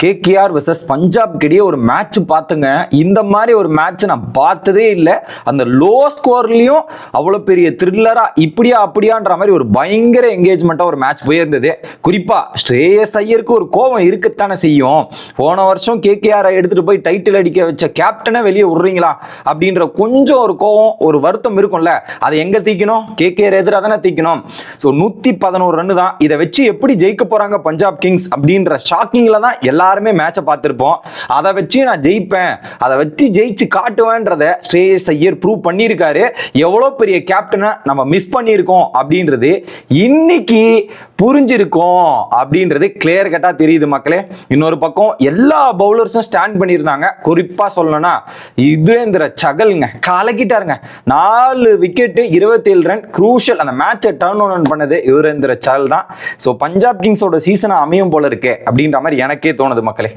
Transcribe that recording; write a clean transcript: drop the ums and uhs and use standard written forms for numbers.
KKR versus Punjab கிடையே ஒரு match பார்த்துங்க. இந்த மாதிரி ஒரு மேட்ச் நான் பார்த்ததே இல்லை. அந்த லோ ஸ்கோர்லயும் அவ்வளோ பெரிய த்ரில்லரா இப்படியா அப்படியான்ற மாதிரி ஒரு பயங்கர என்கேஜ்மெண்ட்டா ஒரு மேட்ச் போயிருந்தது. குறிப்பா ஸ்ரேயஸ் ஐயருக்கு ஒரு கோபம் இருக்குத்தானே செய்யும். போன வருஷம் கேகேஆர் எடுத்துட்டு போய் டைட்டில் அடிக்க வச்ச கேப்டனை வெளியே விடுறீங்களா அப்படின்ற கொஞ்சம் ஒரு கோபம் ஒரு வருத்தம் இருக்கும்ல. அதை எங்க தீக்கணும்? கேகேஆர் எதிராக தானே தீக்கணும். ஸோ 111 ரன் தான். இதை வச்சு எப்படி ஜெயிக்க போறாங்க பஞ்சாப் கிங்ஸ் அப்படின்ற ஷாக்கிங்ல தான் எல்லாருமே மேட்சை பார்த்திருப்போம். அதை வச்சு நான் ஜெயிப்பேன், அதை வச்சு ஜெயிச்சு காட்டுவேன்றத ஸ்ரேயஸ் ஐயர் ப்ரூவ் பண்ணியிருக்காரு. எவ்வளோ பெரிய கேப்டனை நம்ம மிஸ் பண்ணியிருக்கோம் அப்படின்றது இன்னைக்கு புரிஞ்சிருக்கோம் அப்படின்றது கிளியர் கட்டா தெரியுது மக்களே. இன்னொரு பக்கம் எல்லா பவுலர்ஸும் ஸ்டாண்ட் பண்ணியிருந்தாங்க. குறிப்பா சொல்லணும்னா யுஸ்வேந்திர சகலுங்க கலக்கிட்டாருங்க. 4 விக்கெட்டு 27 ரன் குரூஷியல் அந்த மேட்சை டர்ன் ஓவர் பண்ணது யுஸ்வேந்திர சகல் தான். ஸோ பஞ்சாப் கிங்ஸோட சீசனை அமையும் போல இருக்கு அப்படின்ற மாதிரி எனக்கே தோணுது மக்களே.